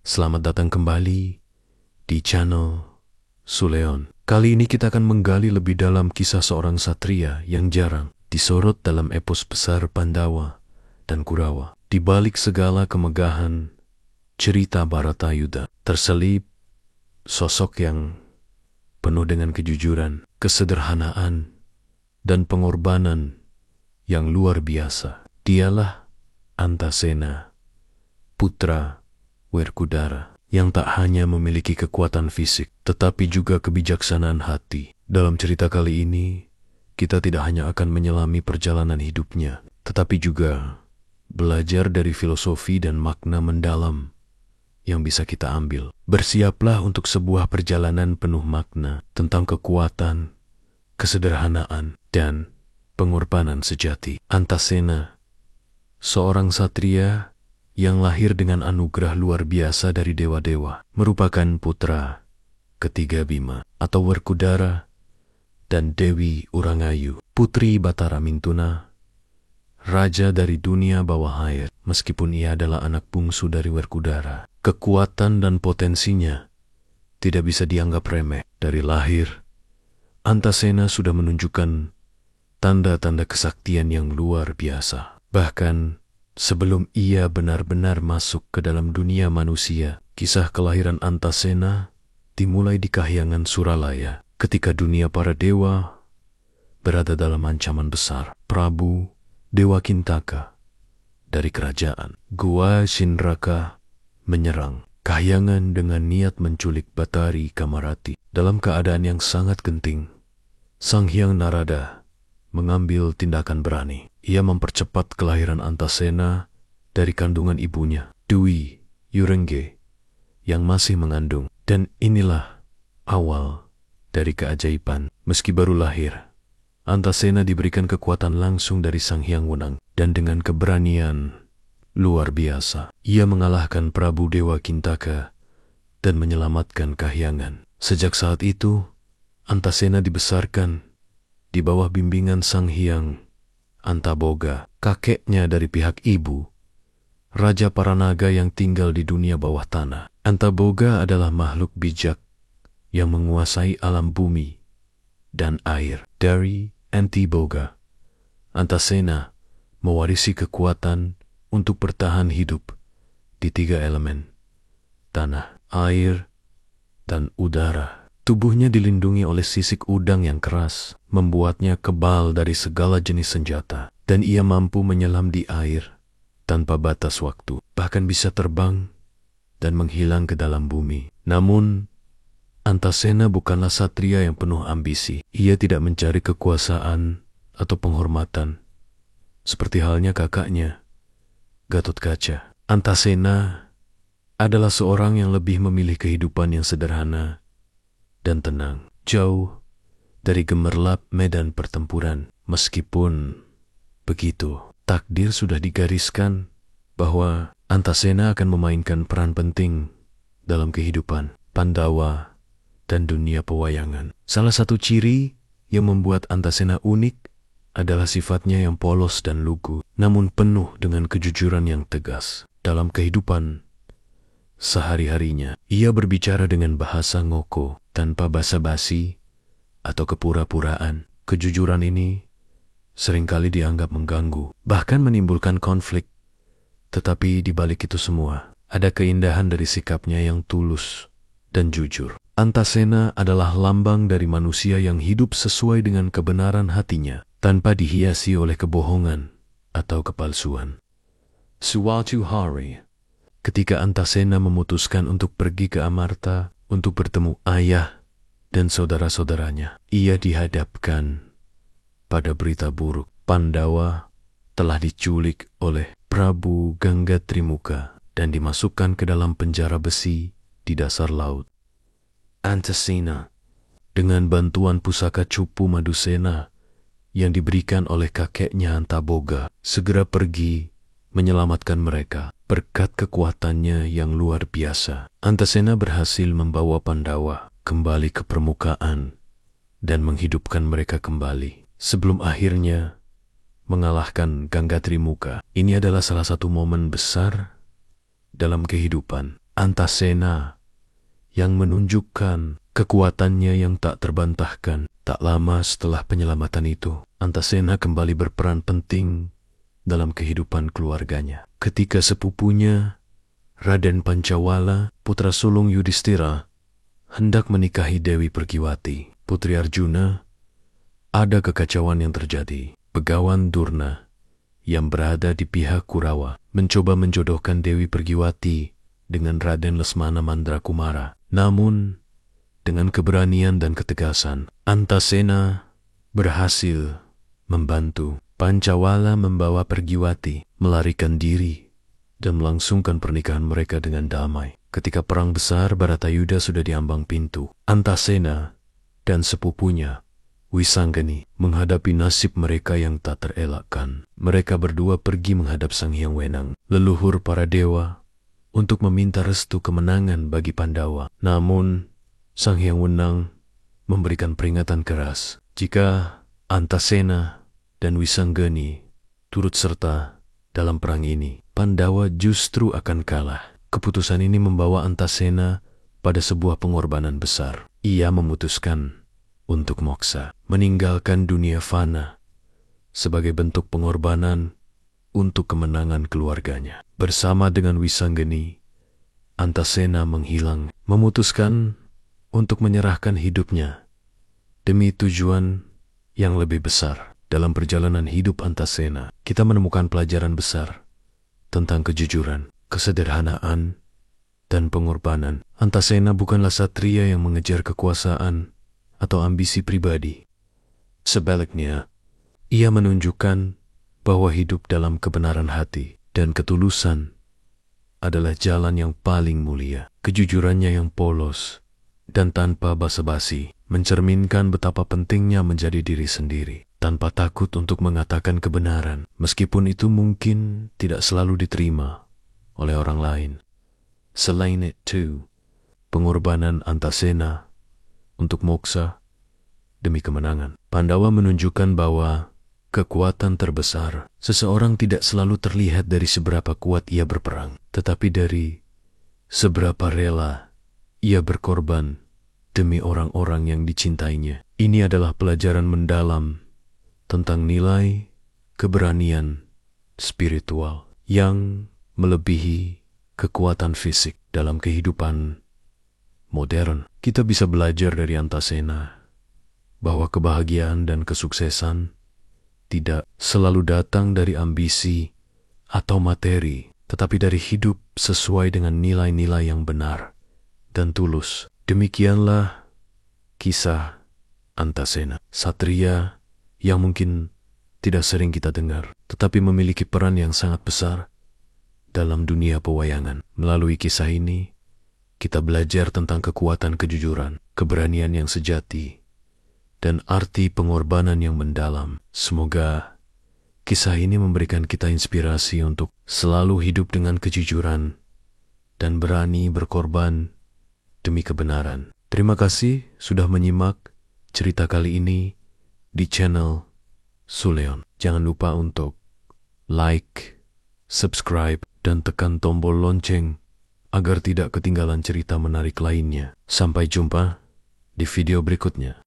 Selamat datang kembali di channel Suleon. Kali ini kita akan menggali lebih dalam kisah seorang satria yang jarang disorot dalam epos besar Pandawa dan Kurawa. Di balik segala kemegahan cerita Bharatayuda, terselip sosok yang penuh dengan kejujuran, kesederhanaan, dan pengorbanan yang luar biasa. Dialah Antasena, putra Werkudara, yang tak hanya memiliki kekuatan fisik, tetapi juga kebijaksanaan hati. Dalam cerita kali ini, kita tidak hanya akan menyelami perjalanan hidupnya, tetapi juga belajar dari filosofi dan makna mendalam yang bisa kita ambil. Bersiaplah untuk sebuah perjalanan penuh makna tentang kekuatan, kesederhanaan, dan pengorbanan sejati. Antasena, seorang satria yang lahir dengan anugerah luar biasa dari dewa-dewa, merupakan putra ketiga Bima atau Werkudara dan Dewi Urangayu, putri Batara Mintuna, raja dari dunia bawah air. Meskipun ia adalah anak bungsu dari Werkudara, kekuatan dan potensinya tidak bisa dianggap remeh. Dari lahir, Antasena sudah menunjukkan tanda-tanda kesaktian yang luar biasa. Bahkan sebelum ia benar-benar masuk ke dalam dunia manusia, kisah kelahiran Antasena dimulai di Kahyangan Suralaya, ketika dunia para dewa berada dalam ancaman besar. Prabu Dewa Kintaka dari kerajaan Gua Shinraka menyerang Kahyangan dengan niat menculik Batari Kamarati. Dalam keadaan yang sangat genting, Sang Hyang Narada mengambil tindakan berani. Ia mempercepat kelahiran Antasena dari kandungan ibunya, Dwi Yurengge, yang masih mengandung. Dan inilah awal dari keajaiban. Meski baru lahir, Antasena diberikan kekuatan langsung dari Sang Hyang Wenang, dan dengan keberanian luar biasa, ia mengalahkan Prabu Dewa Kintaka dan menyelamatkan Kahyangan. Sejak saat itu, Antasena dibesarkan di bawah bimbingan Sang Hyang Antaboga, kakeknya dari pihak ibu, raja para naga yang tinggal di dunia bawah tanah. Antaboga adalah makhluk bijak yang menguasai alam bumi dan air. Dari Antiboga, Antasena mewarisi kekuatan untuk bertahan hidup di 3 elemen: tanah, air, dan udara. Tubuhnya dilindungi oleh sisik udang yang keras, membuatnya kebal dari segala jenis senjata, dan ia mampu menyelam di air tanpa batas waktu, bahkan bisa terbang dan menghilang ke dalam bumi. Namun, Antasena bukanlah satria yang penuh ambisi. Ia tidak mencari kekuasaan atau penghormatan, seperti halnya kakaknya, Gatotkaca. Antasena adalah seorang yang lebih memilih kehidupan yang sederhana dan tenang, jauh dari gemerlap medan pertempuran. Meskipun begitu, takdir sudah digariskan bahwa Antasena akan memainkan peran penting dalam kehidupan Pandawa dan dunia pewayangan. Salah satu ciri yang membuat Antasena unik adalah sifatnya yang polos dan lugu, namun penuh dengan kejujuran yang tegas. Dalam kehidupan sehari-harinya, ia berbicara dengan bahasa ngoko, tanpa basa-basi atau kepura-puraan. Kejujuran ini seringkali dianggap mengganggu, bahkan menimbulkan konflik. Tetapi di balik itu semua, ada keindahan dari sikapnya yang tulus dan jujur. Antasena adalah lambang dari manusia yang hidup sesuai dengan kebenaran hatinya, tanpa dihiasi oleh kebohongan atau kepalsuan. Suatu hari, ketika Antasena memutuskan untuk pergi ke Amarta untuk bertemu ayah dan saudara-saudaranya, ia dihadapkan pada berita buruk. Pandawa telah diculik oleh Prabu Ganggatrimuka dan dimasukkan ke dalam penjara besi di dasar laut. Antasena, dengan bantuan pusaka cupu Madusena yang diberikan oleh kakeknya Antaboga, segera pergi menyelamatkan mereka. Berkat kekuatannya yang luar biasa, Antasena berhasil membawa Pandawa kembali ke permukaan dan menghidupkan mereka kembali, sebelum akhirnya mengalahkan Ganggatrimuka. Ini adalah salah satu momen besar dalam kehidupan Antasena yang menunjukkan kekuatannya yang tak terbantahkan. Tak lama setelah penyelamatan itu, Antasena kembali berperan penting dalam kehidupan keluarganya. Ketika sepupunya, Raden Pancawala, putra sulung Yudhistira, hendak menikahi Dewi Pergiwati, putri Arjuna, ada kekacauan yang terjadi. Begawan Durna yang berada di pihak Kurawa mencoba menjodohkan Dewi Pergiwati dengan Raden Lesmana Mandrakumara. Namun, dengan keberanian dan ketegasan, Antasena berhasil membantu Pancawala membawa Pergiwati melarikan diri dan melangsungkan pernikahan mereka dengan damai. Ketika perang besar Baratayuda sudah diambang pintu, Antasena dan sepupunya Wisanggeni menghadapi nasib mereka yang tak terelakkan. Mereka berdua pergi menghadap Sang Hyang Wenang, leluhur para dewa, untuk meminta restu kemenangan bagi Pandawa. Namun, Sang Hyang Wenang memberikan peringatan keras. Jika Antasena dan Wisanggeni turut serta dalam perang ini, Pandawa justru akan kalah. Keputusan ini membawa Antasena pada sebuah pengorbanan besar. Ia memutuskan untuk moksa, meninggalkan dunia fana sebagai bentuk pengorbanan untuk kemenangan keluarganya. Bersama dengan Wisanggeni, Antasena menghilang, memutuskan untuk menyerahkan hidupnya demi tujuan yang lebih besar. Dalam perjalanan hidup Antasena, kita menemukan pelajaran besar tentang kejujuran, kesederhanaan, dan pengorbanan. Antasena bukanlah satria yang mengejar kekuasaan atau ambisi pribadi. Sebaliknya, ia menunjukkan bahwa hidup dalam kebenaran hati dan ketulusan adalah jalan yang paling mulia. Kejujurannya yang polos dan tanpa basa-basi mencerminkan betapa pentingnya menjadi diri sendiri, tanpa takut untuk mengatakan kebenaran, meskipun itu mungkin tidak selalu diterima oleh orang lain. Selain itu, pengorbanan Antasena untuk moksa demi kemenangan. Pandawa menunjukkan bahwa kekuatan terbesar seseorang tidak selalu terlihat dari seberapa kuat ia berperang, tetapi dari seberapa rela ia berkorban demi orang-orang yang dicintainya. Ini adalah pelajaran mendalam tentang nilai keberanian spiritual yang melebihi kekuatan fisik dalam kehidupan modern. Kita bisa belajar dari Antasena bahwa kebahagiaan dan kesuksesan tidak selalu datang dari ambisi atau materi, tetapi dari hidup sesuai dengan nilai-nilai yang benar dan tulus. Demikianlah kisah Antasena, satria yang mungkin tidak sering kita dengar, tetapi memiliki peran yang sangat besar dalam dunia pewayangan. Melalui kisah ini, kita belajar tentang kekuatan kejujuran, keberanian yang sejati, dan arti pengorbanan yang mendalam. Semoga kisah ini memberikan kita inspirasi untuk selalu hidup dengan kejujuran dan berani berkorban demi kebenaran. Terima kasih sudah menyimak cerita kali ini di channel Suleon. Jangan lupa untuk like, subscribe, dan tekan tombol lonceng agar tidak ketinggalan cerita menarik lainnya. Sampai jumpa di video berikutnya.